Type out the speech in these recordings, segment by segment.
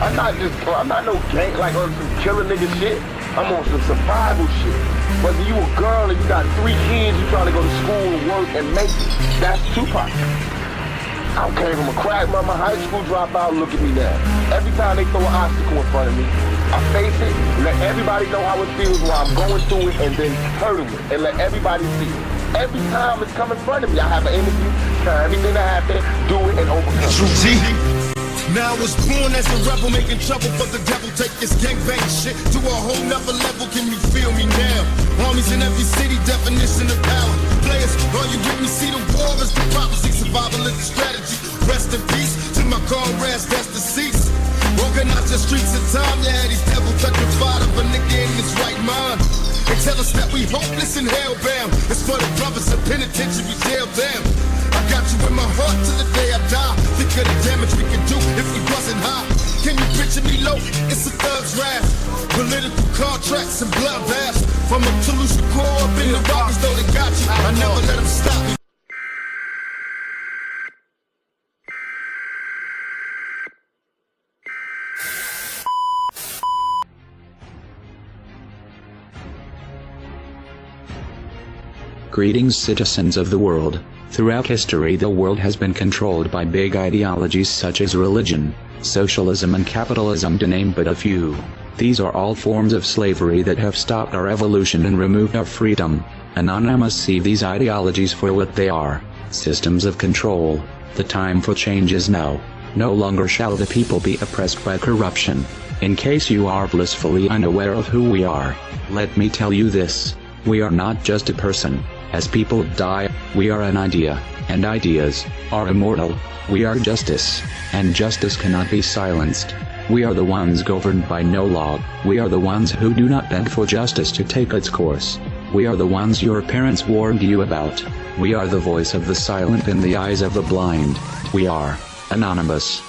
I'm not no gang, like on some killing nigga shit. I'm on some survival shit. Whether you a girl and you got 3 kids, you trying to go to school and work and make it, that's Tupac. I came from a crack mama, high school dropout, look at me now. Every time they throw an obstacle in front of me, I face it, let everybody know how it feels while I'm going through it, and then hurdle it, and let everybody see it. Every time it's come in front of me, I have an interview, tell everything that happened, do it, and overcome it. Now I was born as a rebel, making trouble for the devil. Take this gangbang shit to a whole nother level. Can you feel me now? Armies in every city, definition of power. Players, all you with me see the war is the prophecy. Survival is the strategy. Rest in peace to my comrades that's deceased. Organize the streets of time, yeah, these devils touching fire of a nigga in his right mind. They tell us that we hopeless and hellbound. It's for the brothers of penitentiary jail down. I got you in my heart till the day I die. Think of the damage we could do if we wasn't high. Can you picture me low? It's a thug's wrath. Political contracts and bloodbaths. From a Toulouse core up in the Rockies, though they got you. I never let them stop me. Greetings, citizens of the world. Throughout history, the world has been controlled by big ideologies such as religion, socialism and capitalism, to name but a few. These are all forms of slavery that have stopped our evolution and removed our freedom. Anonymous see these ideologies for what they are: systems of control. The time for change is now. No longer shall the people be oppressed by corruption. In case you are blissfully unaware of who we are, let me tell you this: we are not just a person. As people die, we are an idea, and ideas are immortal. We are justice, and justice cannot be silenced. We are the ones governed by no law. We are the ones who do not beg for justice to take its course. We are the ones your parents warned you about. We are the voice of the silent in the eyes of the blind. We are Anonymous.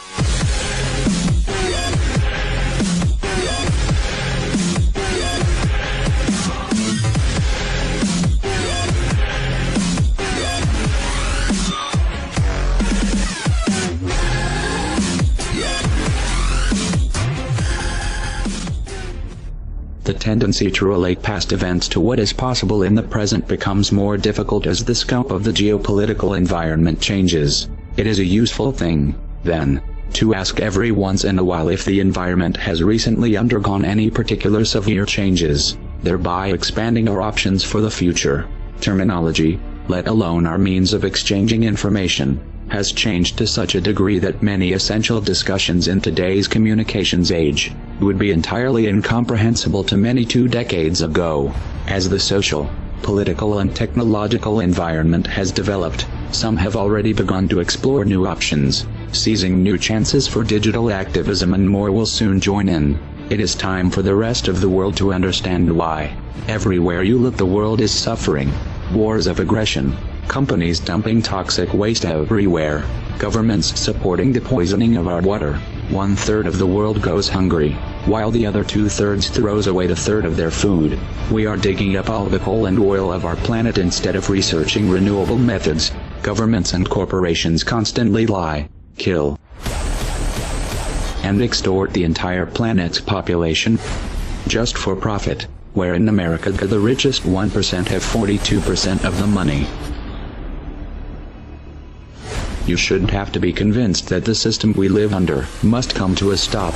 The tendency to relate past events to what is possible in the present becomes more difficult as the scope of the geopolitical environment changes. It is a useful thing, then, to ask every once in a while if the environment has recently undergone any particular severe changes, thereby expanding our options for the future. Terminology, let alone our means of exchanging information, has changed to such a degree that many essential discussions in today's communications age would be entirely incomprehensible to many 2 decades ago. As the social, political and technological environment has developed, some have already begun to explore new options, seizing new chances for digital activism, and more will soon join in. It is time for the rest of the world to understand why. Everywhere you look, the world is suffering. Wars of aggression, companies dumping toxic waste everywhere, governments supporting the poisoning of our water. 1/3 of the world goes hungry, while the other 2/3 throws away 1/3 of their food. We are digging up all the coal and oil of our planet instead of researching renewable methods. Governments and corporations constantly lie, kill, and extort the entire planet's population, just for profit, where in America the richest 1% have 42% of the money. You shouldn't have to be convinced that the system we live under must come to a stop.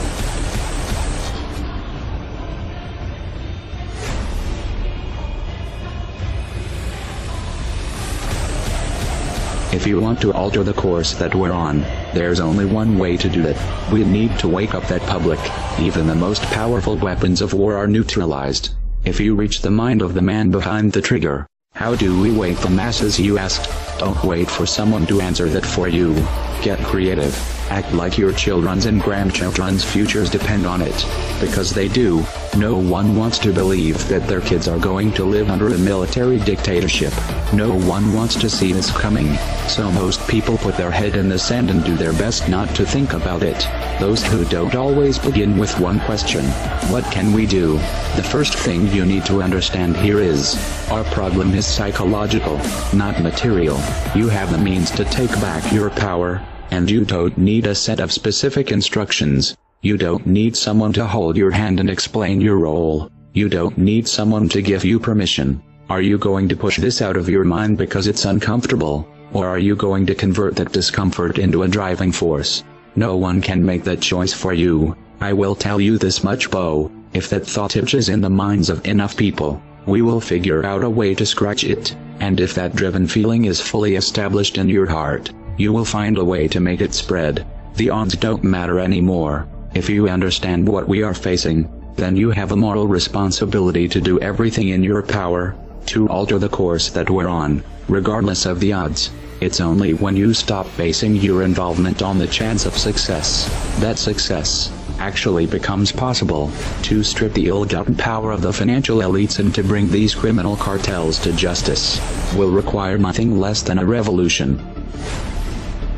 If you want to alter the course that we're on, there's only one way to do it. We need to wake up that public. Even the most powerful weapons of war are neutralized if you reach the mind of the man behind the trigger. How do we wake the masses, you asked? Don't wait for someone to answer that for you. Get creative. Act like your children's and grandchildren's futures depend on it. Because they do. No one wants to believe that their kids are going to live under a military dictatorship. No one wants to see this coming. So most people put their head in the sand and do their best not to think about it. Those who don't always begin with one question: what can we do? The first thing you need to understand here is, our problem is psychological, not material. You have the means to take back your power, and you don't need a set of specific instructions. You don't need someone to hold your hand and explain your role. You don't need someone to give you permission. Are you going to push this out of your mind because it's uncomfortable? Or are you going to convert that discomfort into a driving force? No one can make that choice for you. I will tell you this much, Bo. If that thought itches in the minds of enough people, we will figure out a way to scratch it. And if that driven feeling is fully established in your heart, you will find a way to make it spread. The odds don't matter anymore. If you understand what we are facing, then you have a moral responsibility to do everything in your power to alter the course that we're on, regardless of the odds. It's only when you stop basing your involvement on the chance of success that success actually becomes possible. To strip the ill-gotten power of the financial elites and to bring these criminal cartels to justice will require nothing less than a revolution.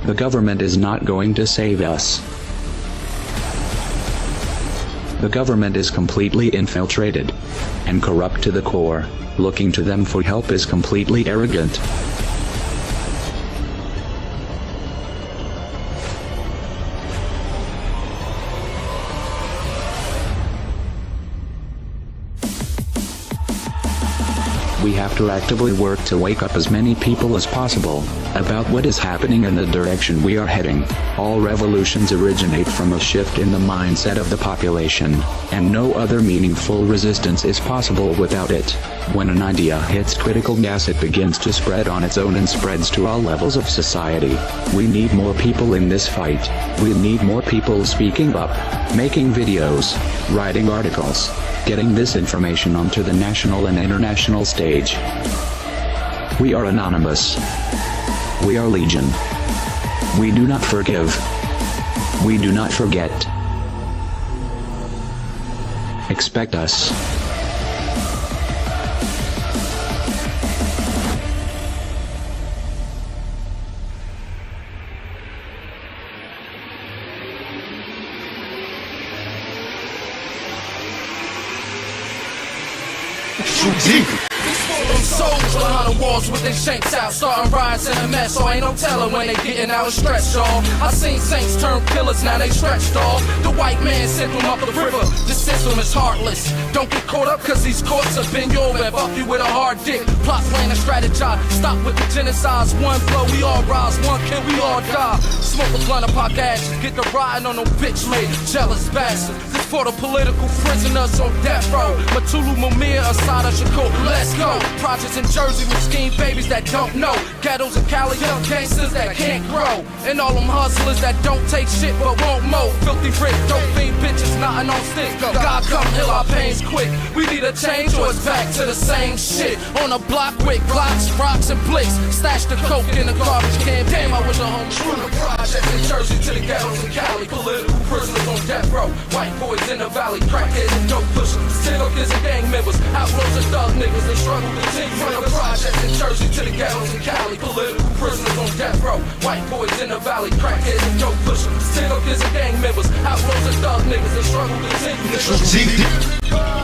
The government is not going to save us. The government is completely infiltrated and corrupt to the core. Looking to them for help is completely arrogant. We have to actively work to wake up as many people as possible about what is happening and the direction we are heading. All revolutions originate from a shift in the mindset of the population, and no other meaningful resistance is possible without it. When an idea hits critical mass, it begins to spread on its own and spreads to all levels of society. We need more people in this fight. We need more people speaking up, making videos, writing articles, getting this information onto the national and international stage. We are anonymous. We are legion. We do not forgive. We do not forget. Expect us. Them souls behind the walls with their shanks out, starting riots in a mess, so ain't no telling when they getting out and stretched, y'all. I seen saints turn killers, now they stretched, all. The white man sent them up the river, the system is heartless. Don't get caught up cause these courts have been your web, up you with a hard dick. Plot, plan, and strategize, stop with the genocides. One blow, we all rise, one kill, we all die. Smoke a blunt of pop ashes, get the riding on no bitch made, jealous bastard. This for the political prisoners on death row. Matulu, Mumia, Asada, Shakur, let's go. Projects in Jersey with scheme babies that don't know. Ghettos in Cali, young gangsters that can't grow. And all them hustlers that don't take shit but won't mow. Filthy rich, dope fiend bitches knotting on sticks. God come heal our pains quick. We need a change or it's back to the same shit. On a block with blocks, rocks, and blicks. Stash the coke in the garbage can. Damn, I wish a home. From the projects in Jersey to the ghettos in Cali. Political prisoners on death row. White boys in the valley, crackheads and dope pushers. Still kids and gang members. Outlaws and thug niggas, they struggle to continue. From the projects in Jersey to the ghettos in Cali. Political prisoners on death row. White boys in the valley, crackheads and dope pushers. Still kids and gang members. Outlaws and thug niggas, they struggle to continue.